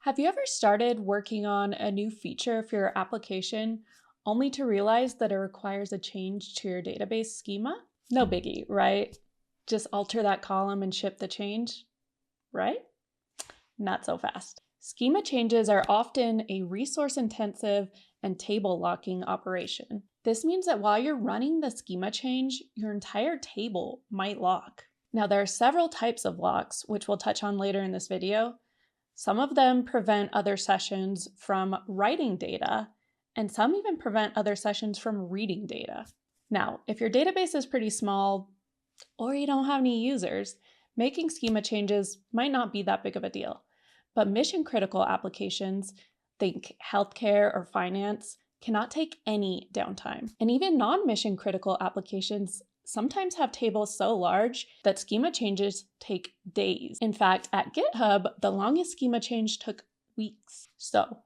Have you ever started working on a new feature for your application only to realize that it requires a change to your database schema? No biggie, right? Just alter that column and ship the change, right? Not so fast. Schema changes are often a resource-intensive and table locking operation. This means that while you're running the schema change, your entire table might lock. Now, there are several types of locks, which we'll touch on later in this video. Some of them prevent other sessions from writing data, and some even prevent other sessions from reading data. Now, if your database is pretty small or you don't have any users, making schema changes might not be that big of a deal. But mission-critical applications, think healthcare or finance, cannot take any downtime. And even non-mission critical applications sometimes have tables so large that schema changes take days. In fact, at GitHub, the longest schema change took weeks. So,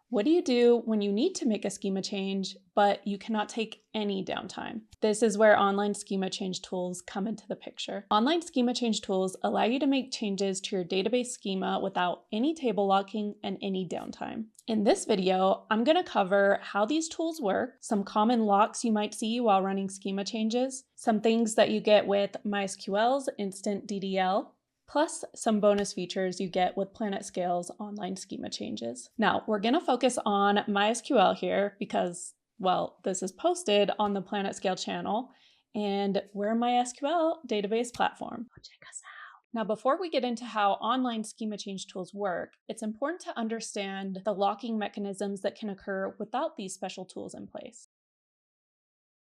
what do you do when you need to make a schema change, but you cannot take any downtime? This is where online schema change tools come into the picture. Online schema change tools allow you to make changes to your database schema without any table locking and any downtime. In this video, I'm going to cover how these tools work, some common locks you might see while running schema changes, some things that you get with MySQL's instant DDL, plus some bonus features you get with PlanetScale's online schema changes. Now, we're going to focus on MySQL here because, well, this is posted on the PlanetScale channel, and we're a MySQL database platform. Check us out. Now, before we get into how online schema change tools work, it's important to understand the locking mechanisms that can occur without these special tools in place.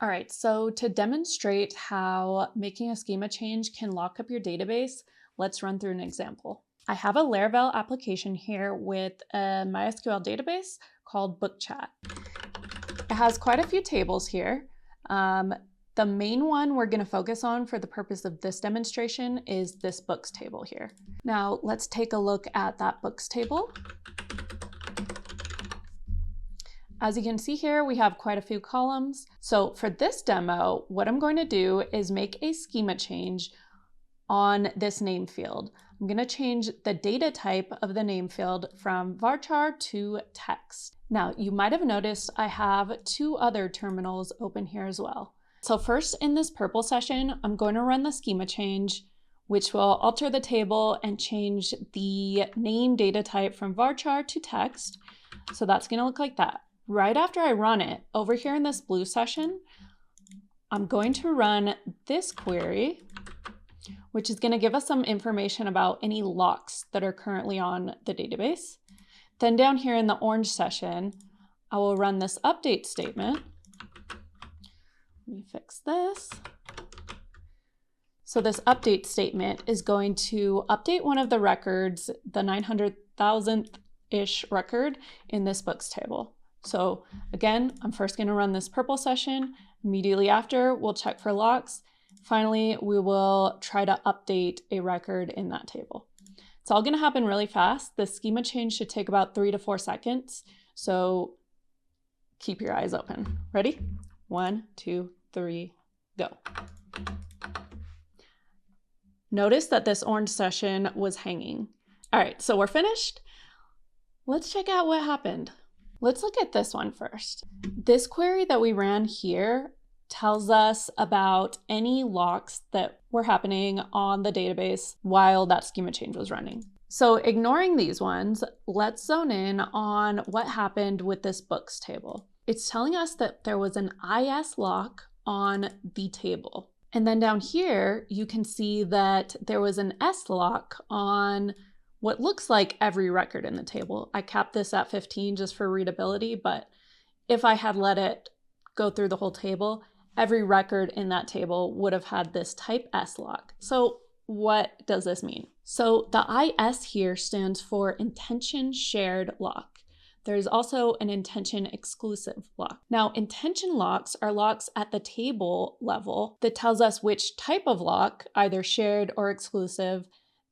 All right, so to demonstrate how making a schema change can lock up your database, let's run through an example. I have a Laravel application here with a MySQL database called BookChat. It has quite a few tables here. The main one we're going to focus on for the purpose of this demonstration is this books table here. Now let's take a look at that books table. As you can see here, we have quite a few columns. So for this demo, what I'm going to do is make a schema change on this name field. I'm going to change the data type of the name field from varchar to text. Now, you might have noticed I have two other terminals open here as well. So first, in this purple session, I'm going to run the schema change, which will alter the table and change the name data type from varchar to text. So that's going to look like that. Right after I run it, over here in this blue session, I'm going to run this query, which is going to give us some information about any locks that are currently on the database. Then down here in the orange session, I will run this update statement. Let me fix this. So this update statement is going to update one of the records, the 900,000th-ish record in this books table. So again, I'm first going to run this purple session. Immediately after, we'll check for locks. Finally, we will try to update a record in that table. It's all going to happen really fast. The schema change should take about 3 to 4 seconds. So keep your eyes open. Ready? 1, 2, 3, go. Notice that this orange session was hanging. All right, so we're finished. Let's check out what happened. Let's look at this one first. This query that we ran here tells us about any locks that were happening on the database while that schema change was running. So ignoring these ones, let's zone in on what happened with this books table. It's telling us that there was an IS lock on the table. And then down here, you can see that there was an S lock on what looks like every record in the table. I capped this at 15 just for readability, but if I had let it go through the whole table, every record in that table would have had this type S lock. So what does this mean? So the IS here stands for intention shared lock. There's also an intention exclusive lock. Now, intention locks are locks at the table level that tells us which type of lock, either shared or exclusive,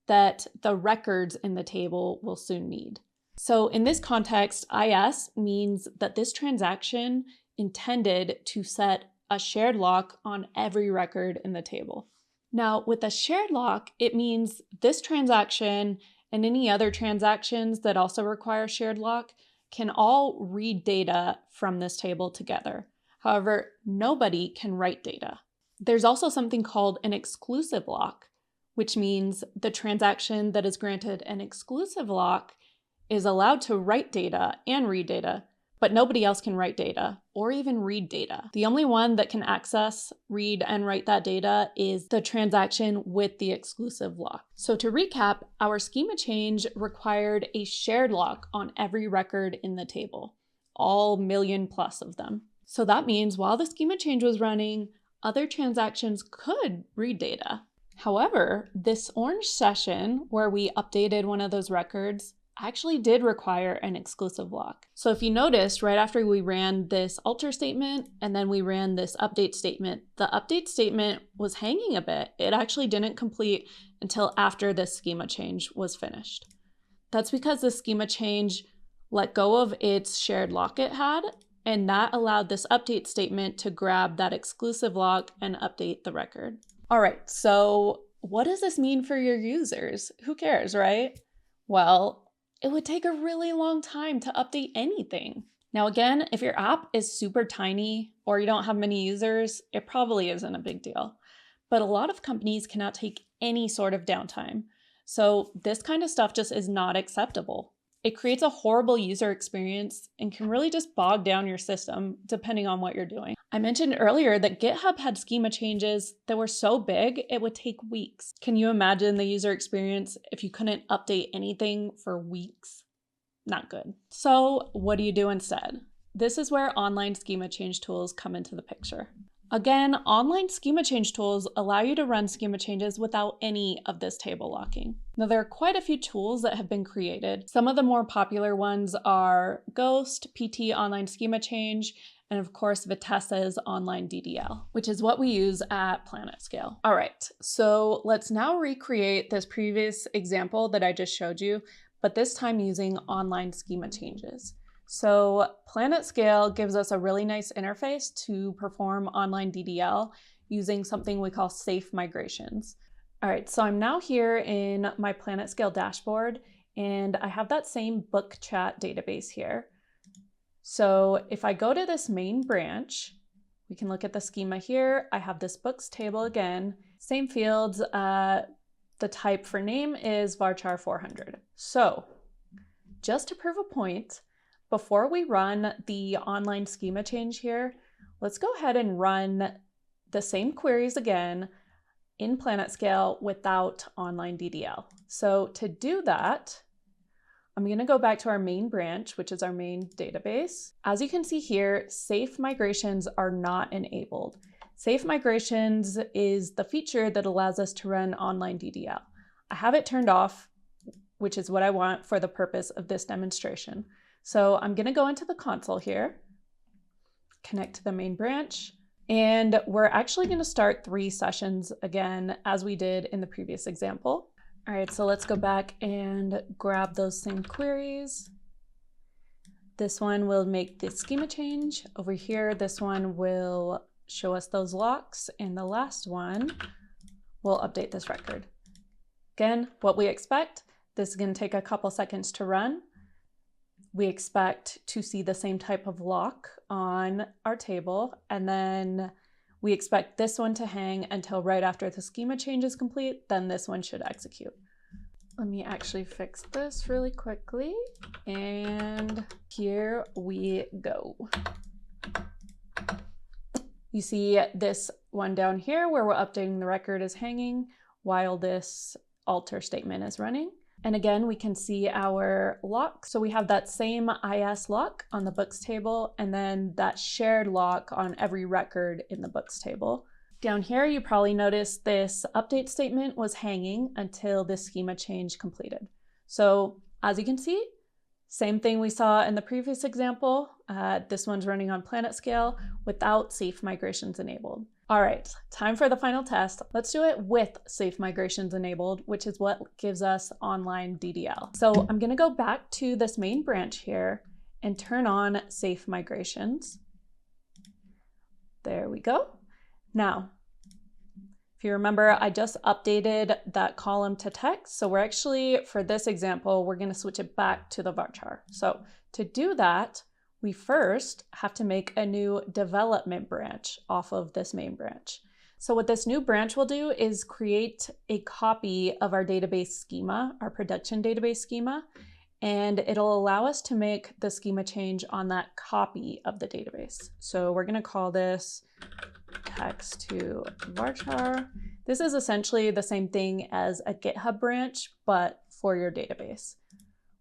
that the records in the table will soon need. So in this context, IS means that this transaction intended to set a shared lock on every record in the table. Now, with a shared lock, it means this transaction and any other transactions that also require shared lock can all read data from this table together. However, nobody can write data. There's also something called an exclusive lock, which means the transaction that is granted an exclusive lock is allowed to write data and read data, but nobody else can write data or even read data. The only one that can access, read, and write that data is the transaction with the exclusive lock. So to recap, our schema change required a shared lock on every record in the table, all million plus of them. So that means while the schema change was running, other transactions could read data. However, this orange session where we updated one of those records actually did require an exclusive lock. So if you noticed, right after we ran this alter statement and then we ran this update statement, the update statement was hanging a bit. It actually didn't complete until after this schema change was finished. That's because the schema change let go of its shared lock it had, and that allowed this update statement to grab that exclusive lock and update the record. All right, so what does this mean for your users? Who cares, right? Well, it would take a really long time to update anything. Now again, if your app is super tiny or you don't have many users, it probably isn't a big deal. But a lot of companies cannot take any sort of downtime. So this kind of stuff just is not acceptable. It creates a horrible user experience and can really just bog down your system depending on what you're doing. I mentioned earlier that GitHub had schema changes that were so big it would take weeks. Can you imagine the user experience if you couldn't update anything for weeks? Not good. So what do you do instead? This is where online schema change tools come into the picture. Again, online schema change tools allow you to run schema changes without any of this table locking. Now, there are quite a few tools that have been created. Some of the more popular ones are gh-ost, pt-online-schema-change, and of course, Vitess's online DDL, which is what we use at PlanetScale. All right, so let's now recreate this previous example that I just showed you, but this time using online schema changes. So PlanetScale gives us a really nice interface to perform online DDL using something we call safe migrations. All right, so I'm now here in my PlanetScale dashboard, and I have that same book chat database here. So if I go to this main branch, we can look at the schema here. I have this books table again, same fields. The type for name is varchar 400. So just to prove a point, before we run the online schema change here, let's go ahead and run the same queries again in PlanetScale without online DDL. So to do that, I'm going to go back to our main branch, which is our main database. As you can see here, safe migrations are not enabled. Safe migrations is the feature that allows us to run online DDL. I have it turned off, which is what I want for the purpose of this demonstration. So I'm going to go into the console here, connect to the main branch, and we're actually going to start 3 sessions again, as we did in the previous example. All right, so let's go back and grab those same queries. This one will make the schema change. Over here, this one will show us those locks, and the last one will update this record. Again, what we expect, this is going to take a couple seconds to run. We expect to see the same type of lock on our table, and then we expect this one to hang until right after the schema change is complete, then this one should execute. Let me actually fix this really quickly, and here we go. You see this one down here where we're updating the record is hanging while this alter statement is running. And again, we can see our lock. So we have that same IS lock on the books table, and then that shared lock on every record in the books table. Down here, you probably noticed this update statement was hanging until this schema change completed. So as you can see, same thing we saw in the previous example. This one's running on PlanetScale without safe migrations enabled. All right, time for the final test. Let's do it with safe migrations enabled, which is what gives us online DDL. So I'm gonna go back to this main branch here and turn on safe migrations. There we go. Now, If you remember, I just updated that column to text. So we're actually, for this example, we're going to switch it back to the varchar. So to do that, we first have to make a new development branch off of this main branch. So what this new branch will do is create a copy of our database schema, our production database schema, and it'll allow us to make the schema change on that copy of the database. So we're going to call this text to varchar. This is essentially the same thing as a GitHub branch, but for your database.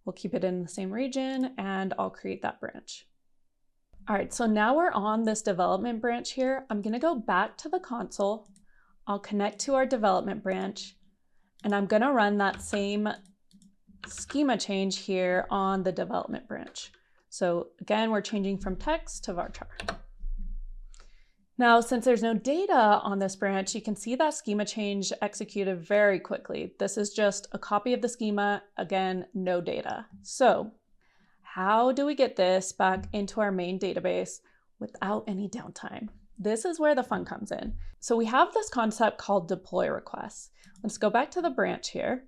We'll keep it in the same region and I'll create that branch. All right, so now we're on this development branch here. I'm going to go back to the console. I'll connect to our development branch and I'm going to run that same schema change here on the development branch. So again, we're changing from text to varchar. Now, since there's no data on this branch, you can see that schema change executed very quickly. This is just a copy of the schema, again, no data. So how do we get this back into our main database without any downtime? This is where the fun comes in. So we have this concept called deploy requests. Let's go back to the branch here.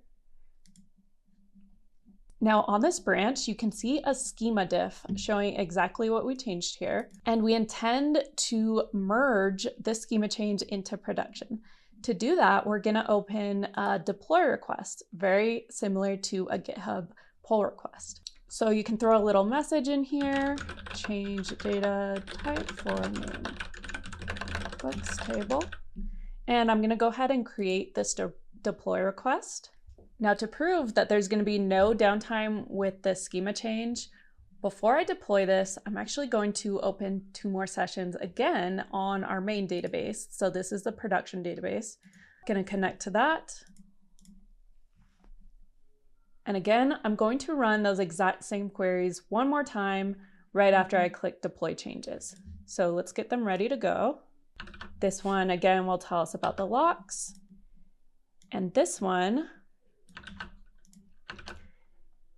Now on this branch, you can see a schema diff showing exactly what we changed here. And we intend to merge this schema change into production. To do that, we're gonna open a deploy request, very similar to a GitHub pull request. So you can throw a little message in here, change data type for main books table. And I'm gonna go ahead and create this deploy request. Now to prove that there's going to be no downtime with the schema change, before I deploy this, I'm actually going to open 2 more sessions again on our main database. So this is the production database. I'm going to connect to that. And again, I'm going to run those exact same queries one more time right after I click deploy changes. So let's get them ready to go. This one again will tell us about the locks. And this one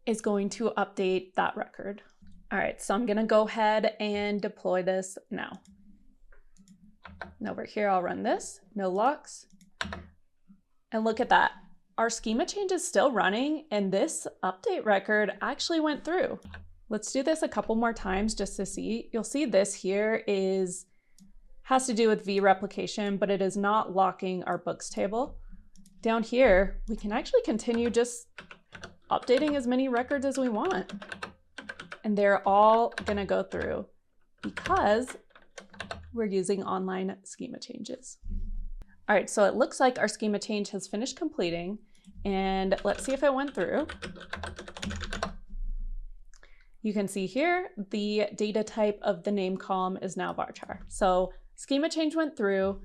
is going to update that record. All right, so I'm gonna go ahead and deploy this now. And over here, I'll run this, no locks. And look at that. Our schema change is still running and this update record actually went through. Let's do this a couple more times just to see. You'll see this here has to do with v-replication, but it is not locking our books table. Down here, we can actually continue just updating as many records as we want. And they're all gonna go through because we're using online schema changes. All right, so it looks like our schema change has finished completing and let's see if it went through. You can see here, the data type of the name column is now varchar. So schema change went through.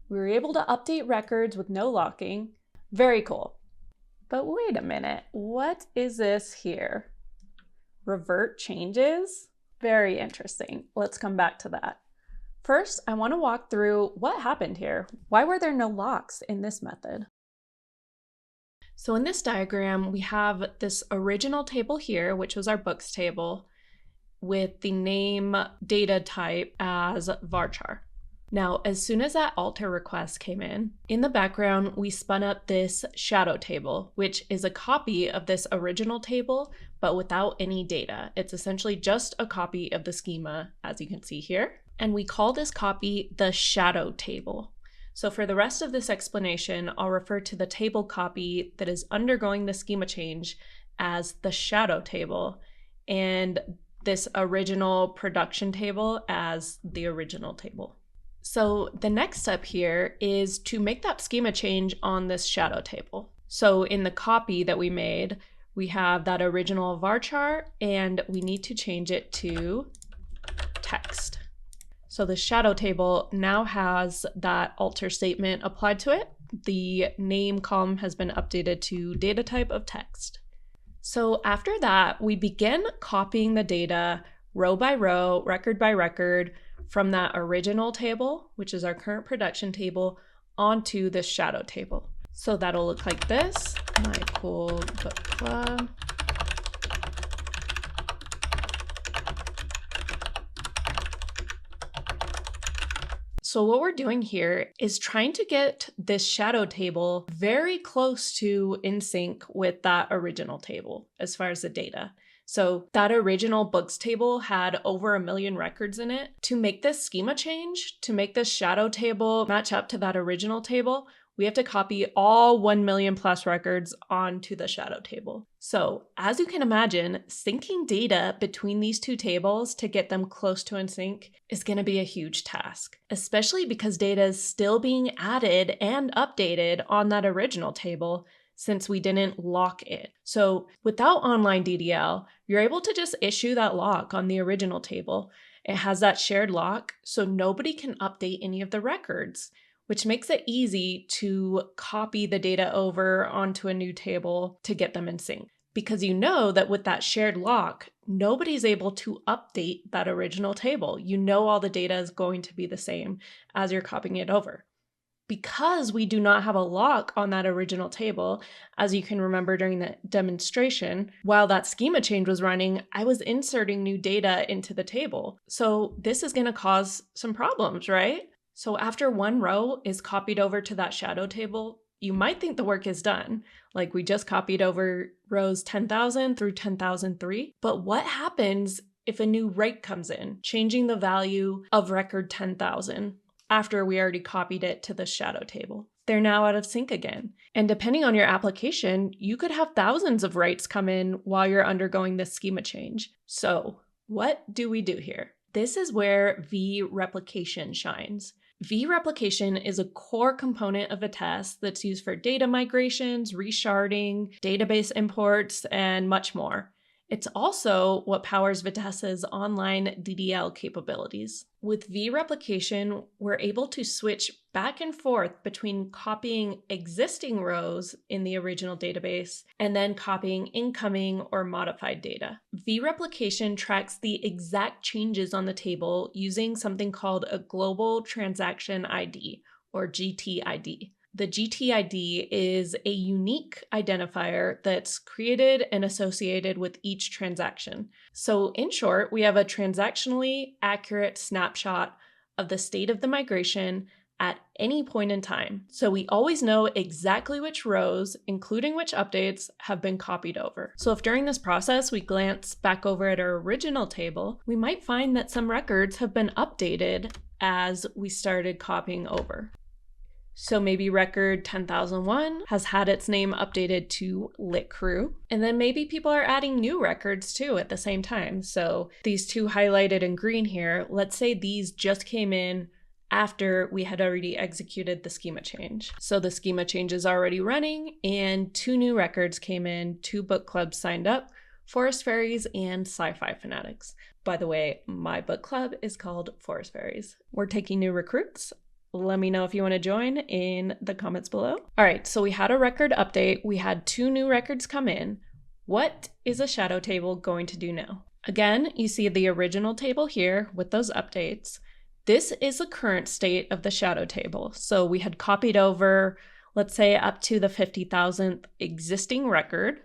We were able to update records with no locking. Very cool. But wait a minute, what is this here? Revert changes? Very interesting. Let's come back to that. First, I want to walk through what happened here. Why were there no locks in this method? So in this diagram, we have this original table here, which was our books table, with the name data type as varchar. Now, as soon as that alter request came in the background, we spun up this shadow table, which is a copy of this original table, but without any data. It's essentially just a copy of the schema, as you can see here. And we call this copy the shadow table. So for the rest of this explanation, I'll refer to the table copy that is undergoing the schema change as the shadow table, and this original production table as the original table. So the next step here is to make that schema change on this shadow table. So in the copy that we made, we have that original varchar and we need to change it to text. So the shadow table now has that alter statement applied to it. The name column has been updated to data type of text. So after that, we begin copying the data row by row, record by record, from that original table, which is our current production table, onto this shadow table. So that'll look like this, my cool book club. So what we're doing here is trying to get this shadow table very close to in sync with that original table as far as the data. So that original books table had over 1 million records in it. To make this schema change, to make this shadow table match up to that original table, we have to copy all 1 million plus records onto the shadow table. So as you can imagine, syncing data between these two tables to get them close to in sync is going to be a huge task, especially because data is still being added and updated on that original table since we didn't lock it. So without online DDL, you're able to just issue that lock on the original table. It has that shared lock, so nobody can update any of the records, which makes it easy to copy the data over onto a new table to get them in sync. Because you know that with that shared lock, nobody's able to update that original table. You know all the data is going to be the same as you're copying it over. Because we do not have a lock on that original table, as you can remember during the demonstration, while that schema change was running, I was inserting new data into the table. So this is going to cause some problems, right? So after one row is copied over to that shadow table, you might think the work is done. Like we just copied over rows 10,000 through 10,003. But what happens if a new rate comes in, changing the value of record 10,000 after we already copied it to the shadow table? They're now out of sync again. And depending on your application, you could have thousands of writes come in while you're undergoing this schema change. So what do we do here? This is where v-replication shines. V-replication is a core component of Vitess that's used for data migrations, resharding, database imports, and much more. It's also what powers Vitess's online DDL capabilities. With v-replication, we're able to switch back and forth between copying existing rows in the original database and then copying incoming or modified data. V-replication tracks the exact changes on the table using something called a global transaction ID, or GTID. The GTID is a unique identifier that's created and associated with each transaction. So in short, we have a transactionally accurate snapshot of the state of the migration at any point in time. So we always know exactly which rows, including which updates, have been copied over. So if during this process we glance back over at our original table, we might find that some records have been updated as we started copying over. So maybe record 10,001 has had its name updated to lit crew. And then maybe people are adding new records too at the same time. So these two highlighted in green here, let's say these just came in after we had already executed the schema change. So the schema change is already running and 2 new records came in, 2 book clubs signed up, Forest Fairies and Sci-Fi Fanatics. By the way, my book club is called Forest Fairies. We're taking new recruits. Let me know if you want to join in the comments below. All right, so we had a record update. We had 2 new records come in. What is a shadow table going to do now? Again, you see the original table here with those updates. This is the current state of the shadow table. So we had copied over, let's say, up to the 50,000th existing record.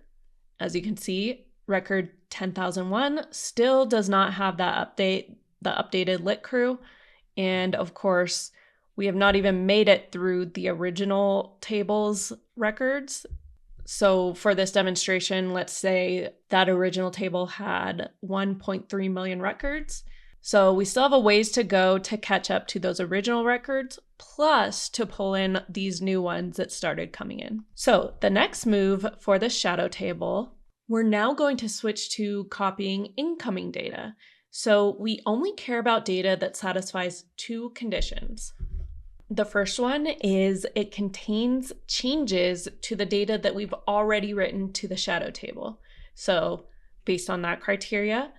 As you can see, record 10,001 still does not have that update, the updated lit crew. And of course, we have not even made it through the original table's records. So for this demonstration, let's say that original table had 1.3 million records. So we still have a ways to go to catch up to those original records, plus to pull in these new ones that started coming in. So the next move for the shadow table, we're now going to switch to copying incoming data. So we only care about data that satisfies 2 conditions. The first one is it contains changes to the data that we've already written to the shadow table. So based on that criteria,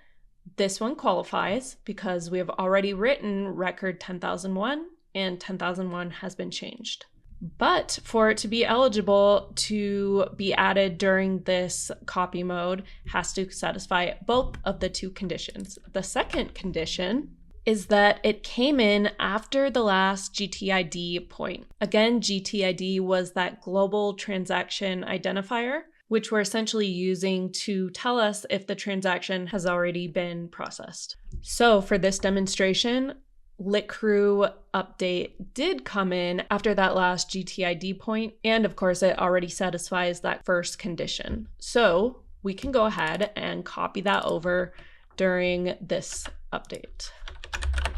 this one qualifies because we have already written record 10,001 and 10,001 has been changed. But for it to be eligible to be added during this copy mode, has to satisfy both of the 2 conditions. The second condition is that it came in after the last GTID point. Again, GTID was that global transaction identifier, which we're essentially using to tell us if the transaction has already been processed. So for this demonstration, LitCrew update did come in after that last GTID point, and of course it already satisfies that first condition. So we can go ahead and copy that over during this update.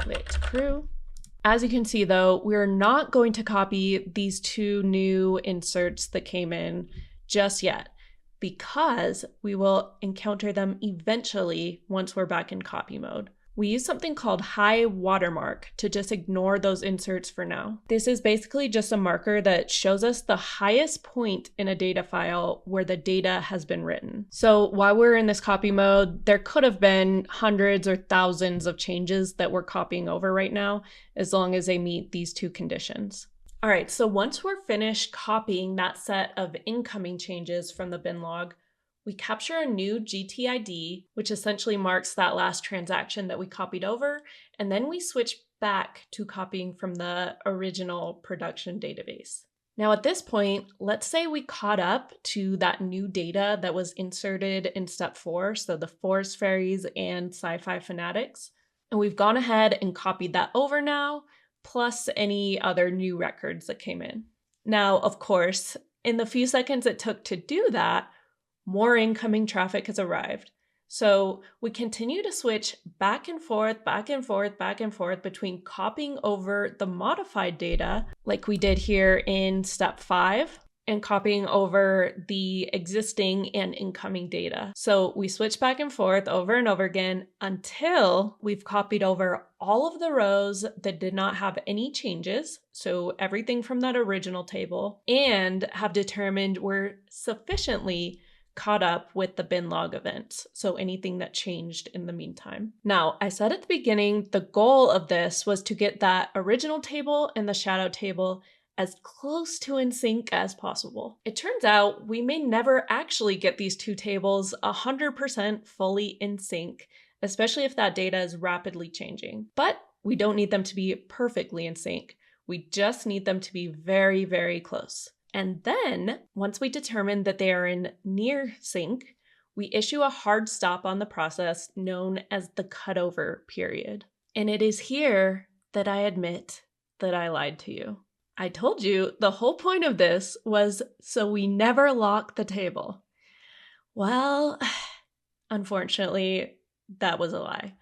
LitCrew. As you can see though, we're not going to copy these two new inserts that came in just yet, because we will encounter them eventually once we're back in copy mode. We use something called high watermark to just ignore those inserts for now. This is basically just a marker that shows us the highest point in a data file where the data has been written. So while we're in this copy mode, there could have been hundreds or thousands of changes that we're copying over right now, as long as they meet these two conditions. All right, so once we're finished copying that set of incoming changes from the bin log, we capture a new GTID, which essentially marks that last transaction that we copied over, and then we switch back to copying from the original production database. Now at this point, let's say we caught up to that new data that was inserted in step 4, so the Forest Fairies and Sci-Fi Fanatics, and we've gone ahead and copied that over now, plus any other new records that came in. Now, of course, in the few seconds it took to do that, more incoming traffic has arrived. So we continue to switch back and forth, back and forth, back and forth between copying over the modified data, like we did here in step 5, and copying over the existing and incoming data. So we switch back and forth over and over again until we've copied over all of the rows that did not have any changes, so everything from that original table, and have determined we're sufficiently caught up with the bin log events, so anything that changed in the meantime. Now, I said at the beginning, the goal of this was to get that original table and the shadow table as close to in sync as possible. It turns out we may never actually get these two tables 100% fully in sync, especially if that data is rapidly changing. But we don't need them to be perfectly in sync. We just need them to be very, very close. And then, once we determine that they are in near sync, we issue a hard stop on the process known as the cutover period. And it is here that I admit that I lied to you. I told you the whole point of this was so we never lock the table. Well, unfortunately, that was a lie.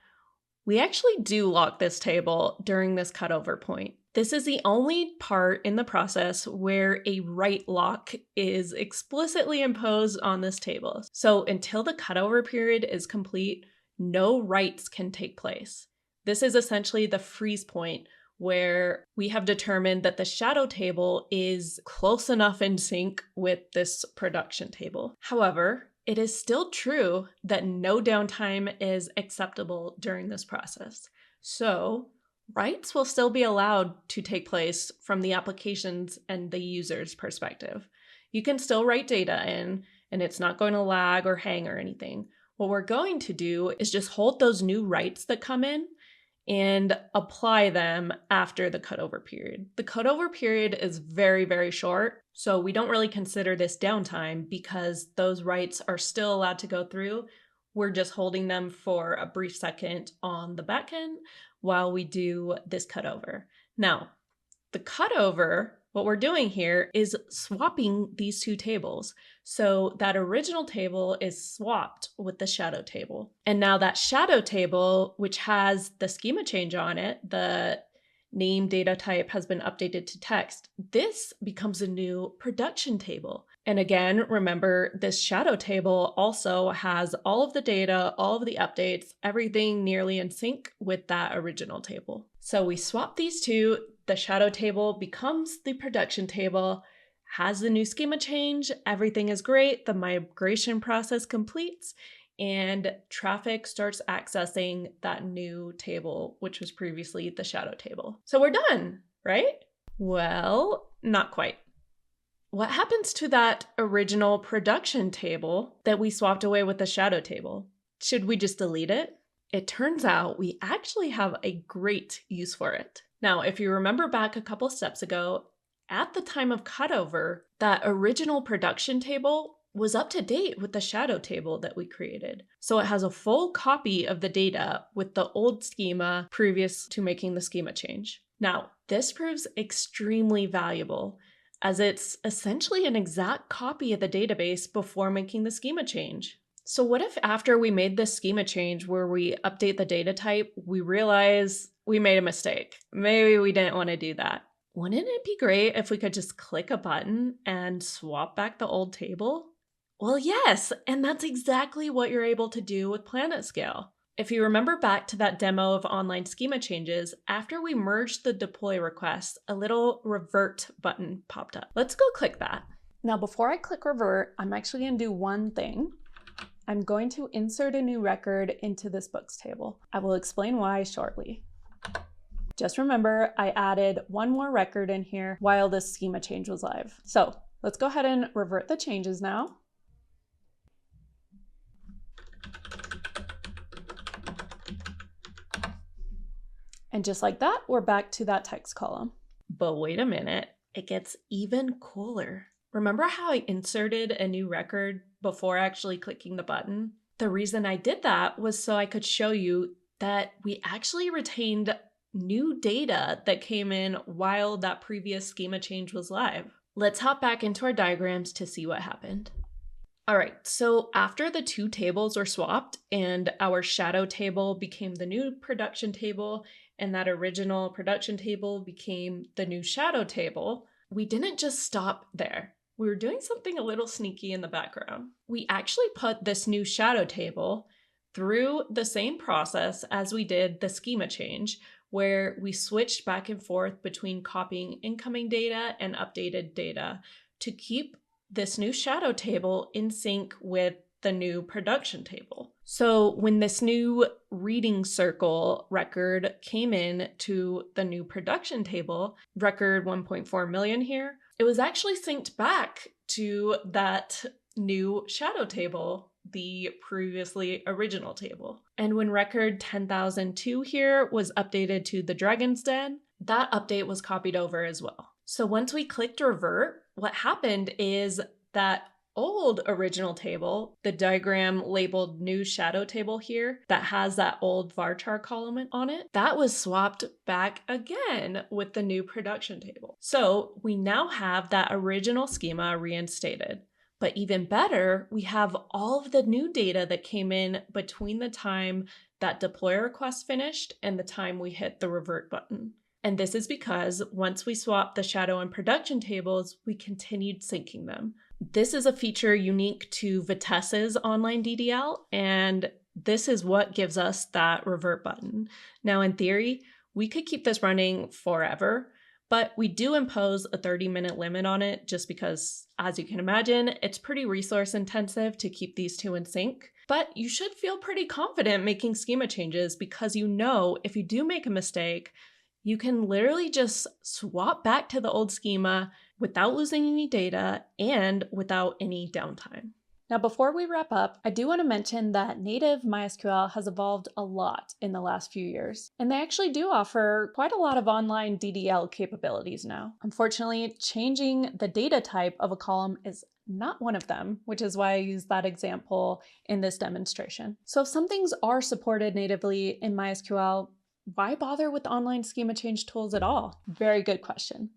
We actually do lock this table during this cutover point. This is the only part in the process where a write lock is explicitly imposed on this table. So until the cutover period is complete, no writes can take place. This is essentially the freeze point where we have determined that the shadow table is close enough in sync with this production table. However, it is still true that no downtime is acceptable during this process. So writes will still be allowed to take place from the application's and the user's perspective. You can still write data in, and it's not going to lag or hang or anything. What we're going to do is just hold those new writes that come in and apply them after the cutover period. The cutover period is very, very short, so we don't really consider this downtime because those writes are still allowed to go through. We're just holding them for a brief second on the backend while we do this cutover. Now, the cutover, what we're doing here is swapping these two tables. So that original table is swapped with the shadow table. And now that shadow table, which has the schema change on it, the name data type has been updated to text, this becomes a new production table. And again, remember, this shadow table also has all of the data, all of the updates, everything nearly in sync with that original table. So we swap these two, the shadow table becomes the production table, has the new schema change, everything is great, the migration process completes, and traffic starts accessing that new table, which was previously the shadow table. So we're done, right? Well, not quite. What happens to that original production table that we swapped away with the shadow table? Should we just delete it? It turns out we actually have a great use for it. Now, if you remember back a couple steps ago, at the time of cutover, that original production table was up to date with the shadow table that we created. So it has a full copy of the data with the old schema previous to making the schema change. Now, this proves extremely valuable as it's essentially an exact copy of the database before making the schema change. So what if after we made this schema change where we update the data type, we realize we made a mistake? Maybe we didn't want to do that. Wouldn't it be great if we could just click a button and swap back the old table? Well, yes, and that's exactly what you're able to do with PlanetScale. If you remember back to that demo of online schema changes, after we merged the deploy request, a little revert button popped up. Let's go click that. Now, before I click revert, I'm actually going to do one thing. I'm going to insert a new record into this books table. I will explain why shortly. Just remember, I added one more record in here while this schema change was live. So let's go ahead and revert the changes now. And just like that, we're back to that text column. But wait a minute, it gets even cooler. Remember how I inserted a new record before actually clicking the button? The reason I did that was so I could show you that we actually retained new data that came in while that previous schema change was live. Let's hop back into our diagrams to see what happened. All right, so after the two tables were swapped and our shadow table became the new production table and that original production table became the new shadow table, we didn't just stop there. We were doing something a little sneaky in the background. We actually put this new shadow table through the same process as we did the schema change, where we switched back and forth between copying incoming data and updated data to keep this new shadow table in sync with the new production table. So when this new reading circle record came in to the new production table, record 1.4 million here, it was actually synced back to that new shadow table, the previously original table. And when record 10,002 here was updated to the Dragon's Den, that update was copied over as well. So once we clicked revert, what happened is that old original table, the diagram labeled new shadow table here that has that old varchar column on it, that was swapped back again with the new production table. So we now have that original schema reinstated. But even better, we have all of the new data that came in between the time that deploy request finished and the time we hit the revert button. And this is because once we swapped the shadow and production tables, we continued syncing them. This is a feature unique to Vitess's online DDL, and this is what gives us that revert button. Now, in theory, we could keep this running forever, but we do impose a 30-minute limit on it just because, as you can imagine, it's pretty resource intensive to keep these two in sync. But you should feel pretty confident making schema changes because you know if you do make a mistake, you can literally just swap back to the old schema without losing any data and without any downtime. Now, before we wrap up, I do want to mention that native MySQL has evolved a lot in the last few years, and they actually do offer quite a lot of online DDL capabilities now. Unfortunately, changing the data type of a column is not one of them, which is why I use that example in this demonstration. So if some things are supported natively in MySQL, why bother with online schema change tools at all? Very good question.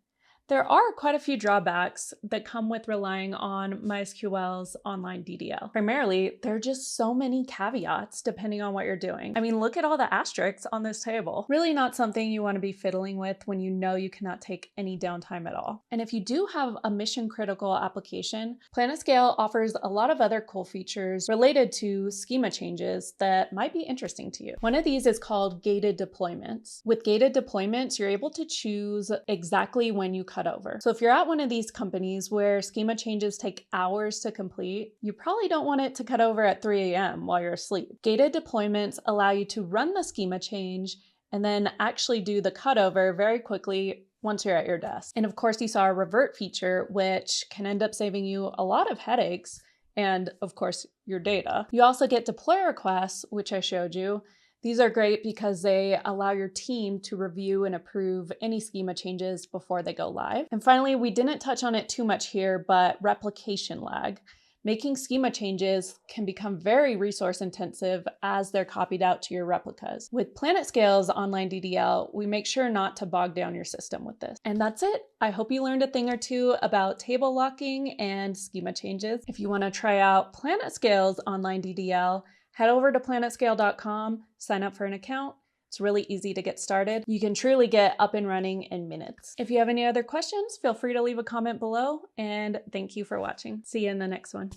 There are quite a few drawbacks that come with relying on MySQL's online DDL. Primarily, there are just so many caveats depending on what you're doing. I mean, look at all the asterisks on this table. Really not something you want to be fiddling with when you know you cannot take any downtime at all. And if you do have a mission-critical application, PlanetScale offers a lot of other cool features related to schema changes that might be interesting to you. One of these is called gated deployments. With gated deployments, you're able to choose exactly when you cut over. So if you're at one of these companies where schema changes take hours to complete, you probably don't want it to cut over at 3 a.m. while you're asleep. Gated deployments allow you to run the schema change and then actually do the cutover very quickly once you're at your desk. And of course, you saw our revert feature, which can end up saving you a lot of headaches and, of course, your data. You also get deploy requests, which I showed you. These are great because they allow your team to review and approve any schema changes before they go live. And finally, we didn't touch on it too much here, but replication lag. Making schema changes can become very resource intensive as they're copied out to your replicas. With PlanetScale's online DDL, we make sure not to bog down your system with this. And that's it. I hope you learned a thing or two about table locking and schema changes. If you want to try out PlanetScale's online DDL, head over to planetscale.com, sign up for an account. It's really easy to get started. You can truly get up and running in minutes. If you have any other questions, feel free to leave a comment below, and thank you for watching. See you in the next one.